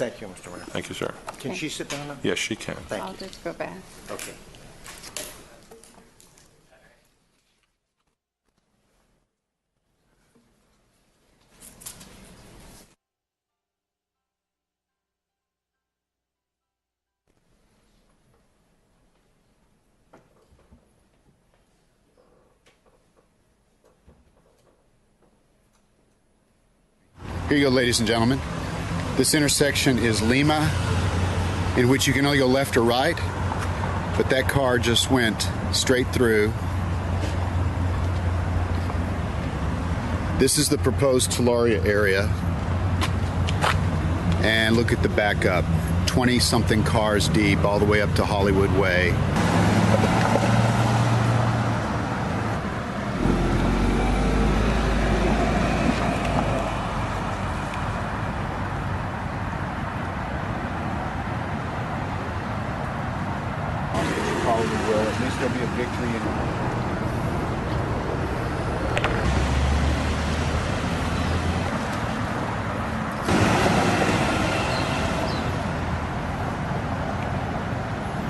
Thank you, Mr. Mayor. Thank you, sir. Can she sit down now? Yes, she can. Thank I'll you. just go back. Okay. Here you go, ladies and gentlemen. This intersection is Lima, in which you can only go left or right, but that car just went straight through. This is the proposed Talaria area. And look at the backup. 20-something cars deep all the way up to Hollywood Way. Probably will. At least there'll be a victory in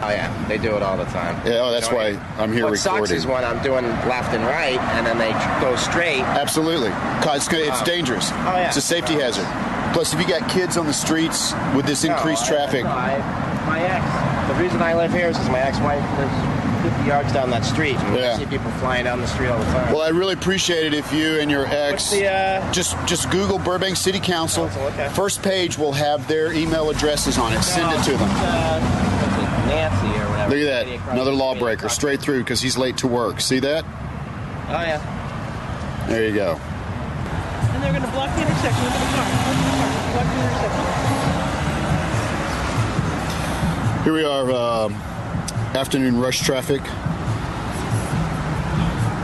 Oh yeah, they do it all the time. Yeah, oh, that's why I'm here what recording. What sucks is when I'm doing left and right, and then they go straight. Absolutely. It's dangerous. Oh, yeah. It's a safety hazard. Plus, if you got kids on the streets with this increased traffic. My ex, the reason I live here is because my ex-wife lives 50 yards down that street, and I see people flying down the street all the time. Well, I really appreciate it if you and your ex just Google Burbank City Council. Okay. First page will have their email addresses on it. Send it to them. Nancy or whatever. Look at that. Another lawbreaker straight through because he's late to work. See that? Oh, yeah. There you go. And they're going to block the intersection. Look at the car. Block the intersection. Here we are, afternoon rush traffic.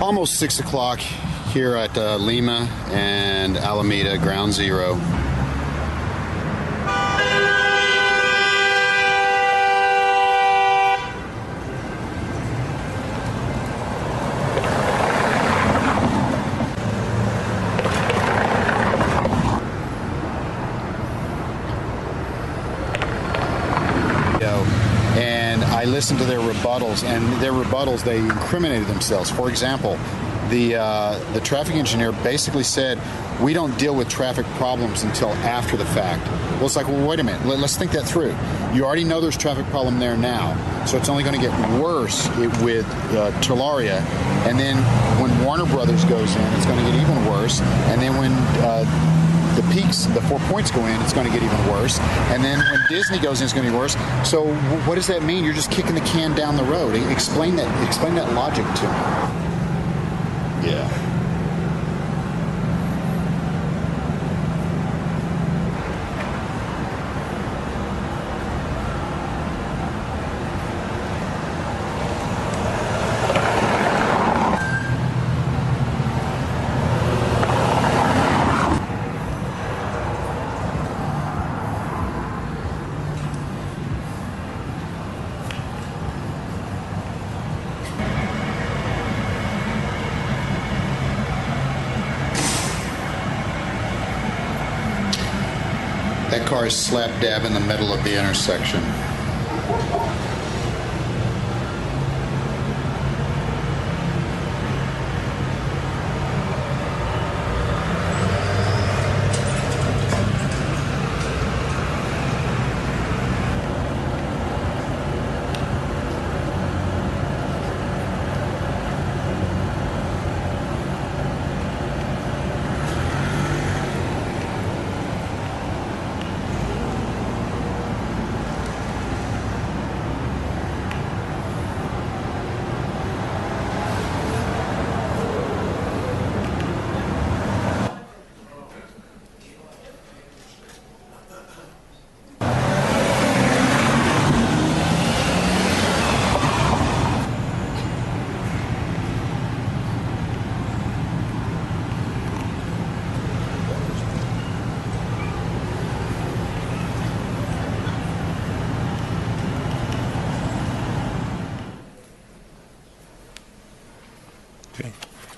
Almost 6 o'clock here at Lima and Alameda, ground zero. And I listened to their rebuttals, they incriminated themselves. For example, the traffic engineer basically said, we don't deal with traffic problems until after the fact. Well, it's like, well, wait a minute, let's think that through. You already know there's traffic problem there now, so it's only going to get worse with Talaria, and then when Warner Brothers goes in, it's going to get even worse, and then when the peaks, the 4 points go in, it's going to get even worse. And then when Disney goes in, it's going to be worse. So what does that mean? You're just kicking the can down the road. Explain that logic to me. Yeah. That car is slap dab in the middle of the intersection.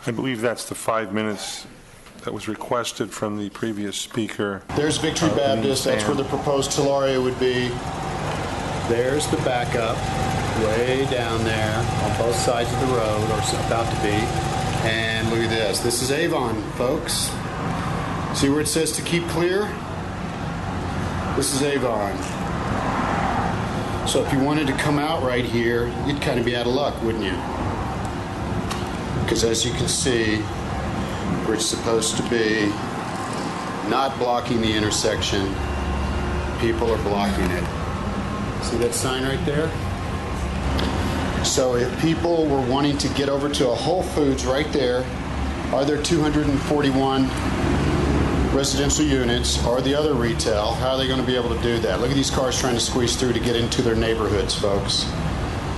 I believe that's the 5 minutes that was requested from the previous speaker. There's Victory Baptist. That's where the proposed Talaria would be. There's the backup, way down there on both sides of the road, or about to be. And look at this. This is Avon, folks. See where it says to keep clear? This is Avon. So if you wanted to come out right here, you'd kind of be out of luck, wouldn't you? Because as you can see, where it's supposed to be, not blocking the intersection, people are blocking it. See that sign right there? So if people were wanting to get over to a Whole Foods right there, are there 241 residential units or the other retail, how are they going to be able to do that? Look at these cars trying to squeeze through to get into their neighborhoods, folks.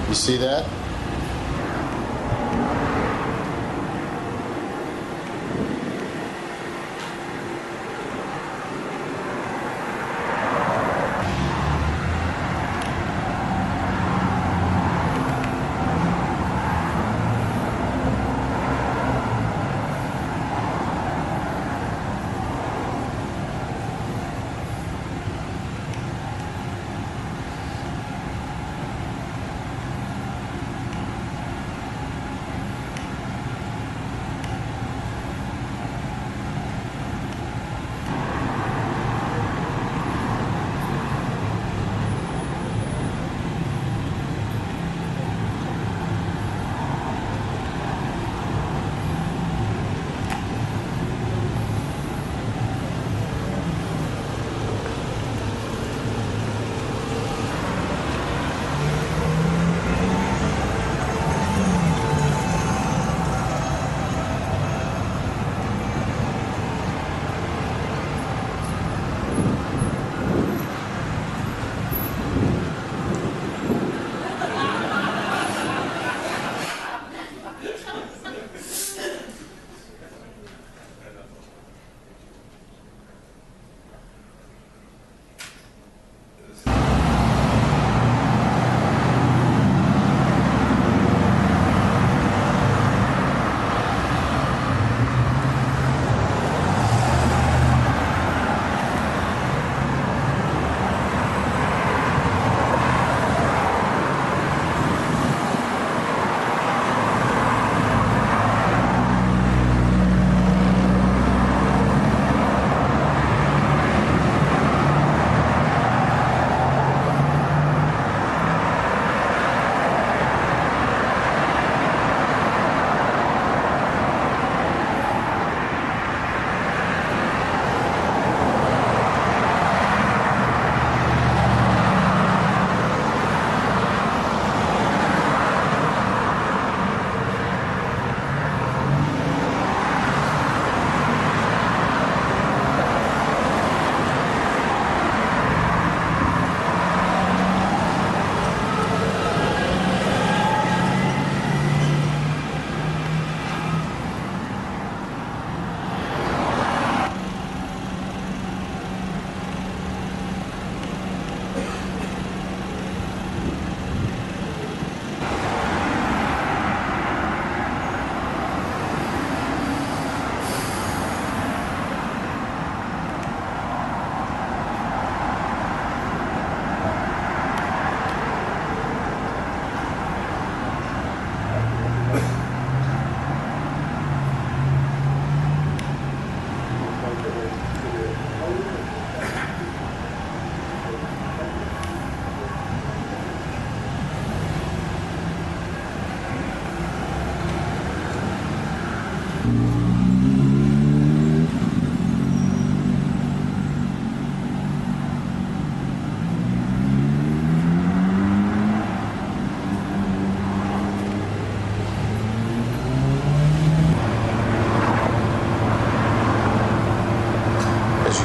You see that?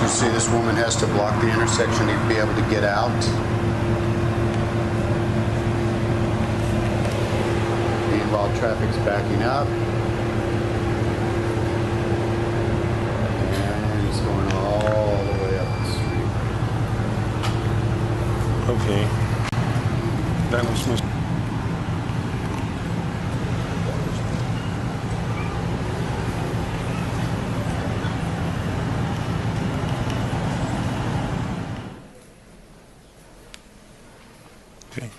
See, this woman has to block the intersection to be able to get out. Meanwhile, traffic's backing up. And it's going all the way up the street. Okay. That was Mr. Okay.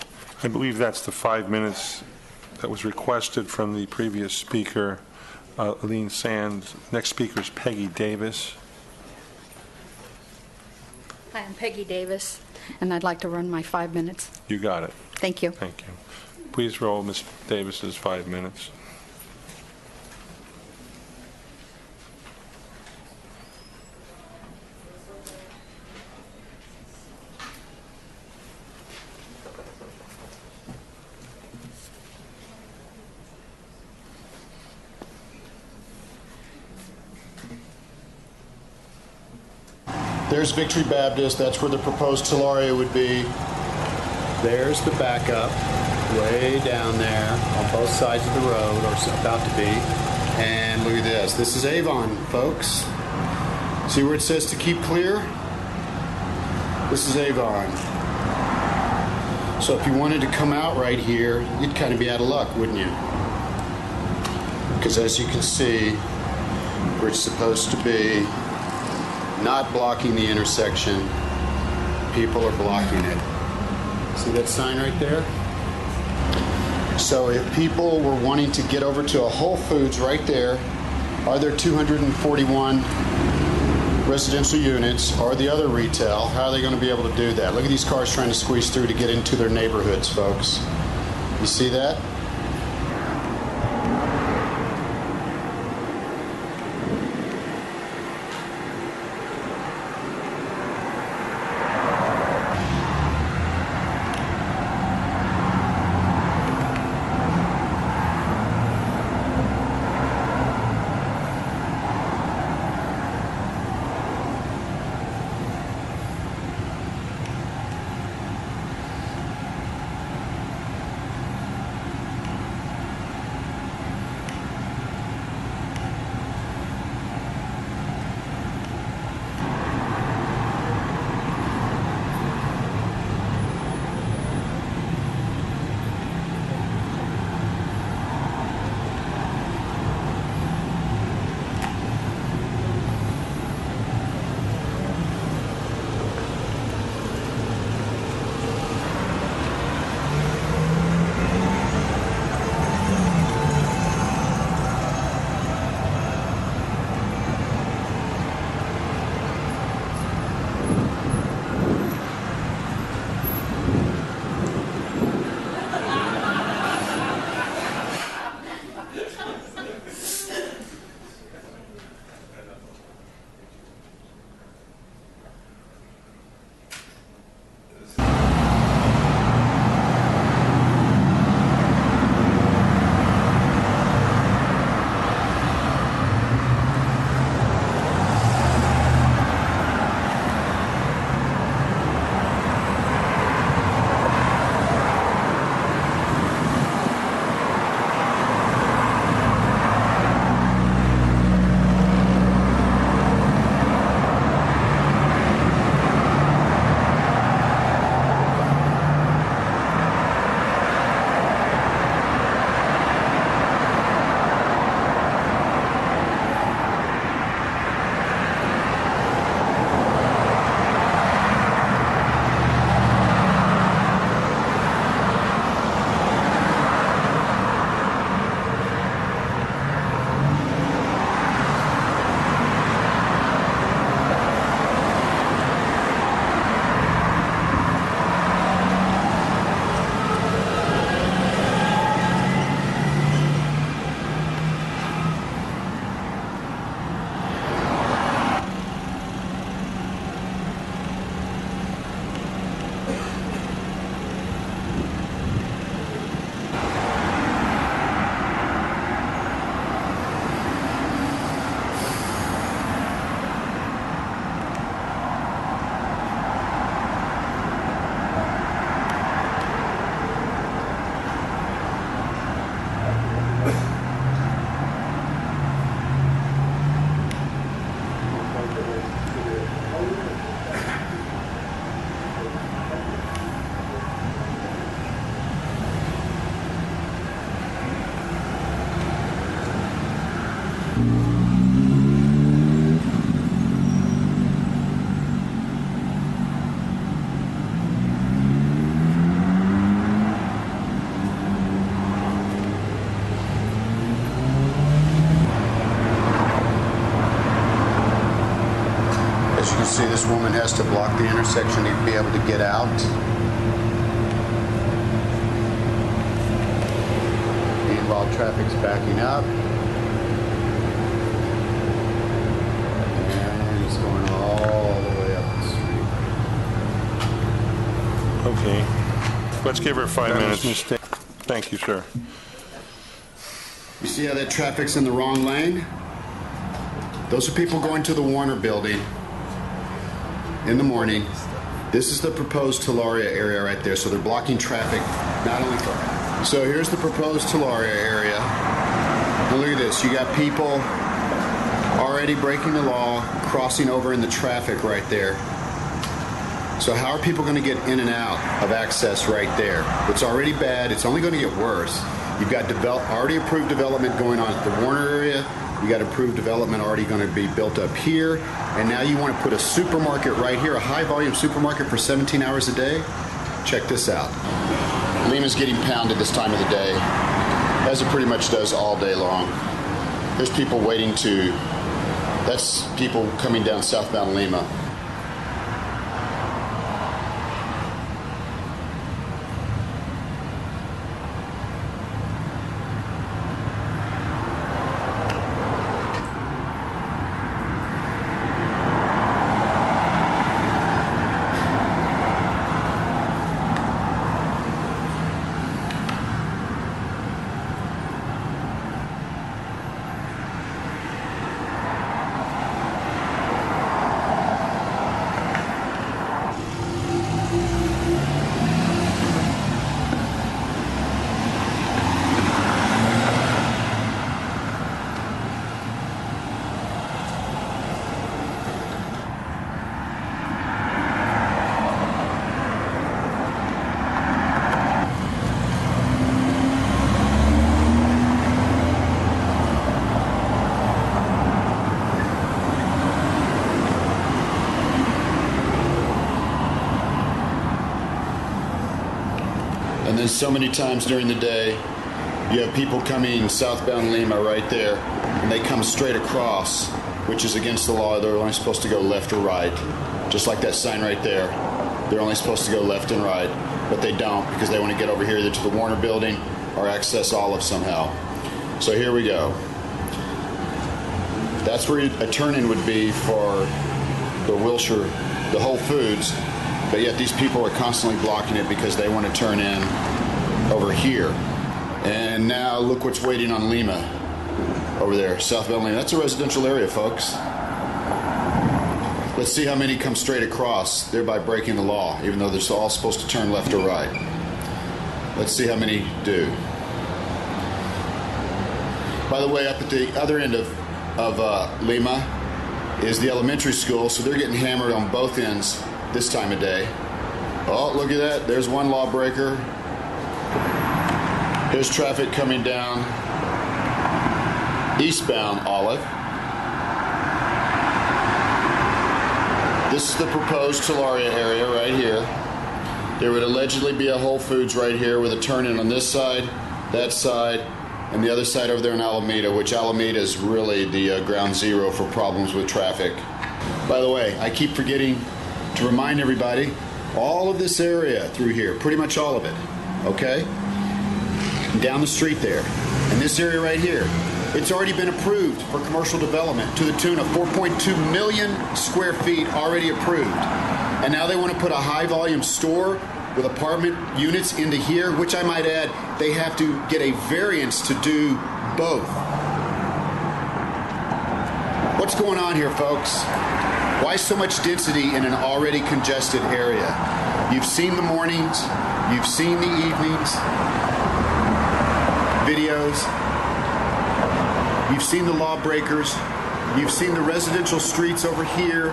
I believe that's the 5 minutes that was requested from the previous speaker, Aline Sands. Next speaker is Peggy Davis. Hi, I'm Peggy Davis, and I'd like to run my 5 minutes. You got it. Thank you. Thank you. Please roll Ms. Davis's 5 minutes. There's Victory Baptist. That's where the proposed Talaria would be. There's the backup, way down there on both sides of the road, or about to be. And look at this. This is Avon, folks. See where it says to keep clear? This is Avon. So if you wanted to come out right here, you'd kind of be out of luck, wouldn't you? Because as you can see, where it's supposed to be, not blocking the intersection, people are blocking it. See that sign right there? So if people were wanting to get over to a Whole Foods right there, are there 241 residential units or the other retail, how are they going to be able to do that? Look at these cars trying to squeeze through to get into their neighborhoods, folks. You see that? this woman has to block the intersection to be able to get out. Meanwhile, traffic's backing up. And it's going all the way up the street. Okay. Let's give her 5 minutes. Thank you, sir. You see how that traffic's in the wrong lane? Those are people going to the Warner building in the morning. This is the proposed Talaria area right there. So they're blocking traffic not only for... So here's the proposed Talaria area. Now look at this. You got people already breaking the law, crossing over in the traffic right there. So how are people going to get in and out of access right there? It's already bad. It's only going to get worse. You've got already approved development going on at the Warner area. You got approved development already going to be built up here. And now you want to put a supermarket right here, a high-volume supermarket for 17 hours a day? Check this out. Lima's getting pounded this time of the day, as it pretty much does all day long. There's people waiting to... That's people coming down southbound Lima. And then so many times during the day, you have people coming southbound Lima right there, and they come straight across, which is against the law. They're only supposed to go left or right, just like that sign right there. They're only supposed to go left and right, but they don't because they want to get over here either to the Warner building or access Olive somehow. So here we go. That's where a turn-in would be for the Wilshire, the Whole Foods, but yet these people are constantly blocking it because they want to turn in over here. And now look what's waiting on Lima over there, southbound Lima. That's a residential area, folks. Let's see how many come straight across, thereby breaking the law, even though they're all supposed to turn left or right. Let's see how many do. By the way, up at the other end of Lima is the elementary school, so they're getting hammered on both ends this time of day. Oh, look at that. There's one lawbreaker. Here's traffic coming down eastbound Olive. This is the proposed Talaria area right here. There would allegedly be a Whole Foods right here with a turn-in on this side, that side, and the other side over there in Alameda, which Alameda is really the ground zero for problems with traffic. By the way, I keep forgetting to remind everybody, all of this area through here, pretty much all of it, okay? And down the street there, and this area right here, it's already been approved for commercial development to the tune of 4.2 million square feet already approved. And now they want to put a high-volume store with apartment units into here, which I might add, they have to get a variance to do both. What's going on here, folks? Why so much density in an already congested area? You've seen the mornings, you've seen the evenings, videos, you've seen the lawbreakers, you've seen the residential streets over here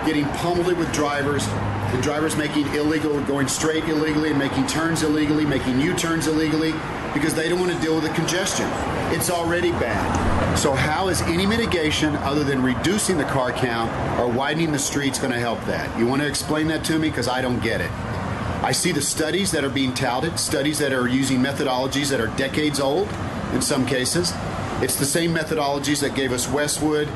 getting pummeled with drivers, the drivers making illegal, going straight illegally, and making turns illegally, making U-turns illegally, because they don't want to deal with the congestion. It's already bad. So how is any mitigation other than reducing the car count or widening the streets going to help that? You want to explain that to me? Because I don't get it. I see the studies that are being touted, studies that are using methodologies that are decades old in some cases. It's the same methodologies that gave us Westwood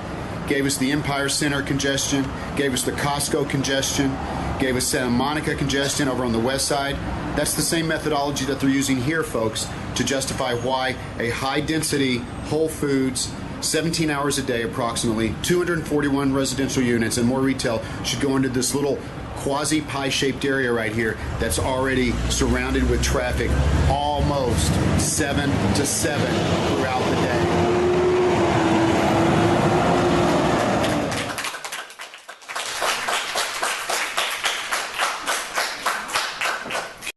gave us the Empire Center congestion, gave us the Costco congestion, gave us Santa Monica congestion over on the west side. That's the same methodology that they're using here, folks, to justify why a high-density Whole Foods, 17 hours a day approximately, 241 residential units and more retail should go into this little quasi-pie-shaped area right here that's already surrounded with traffic almost 7 to 7 throughout the day.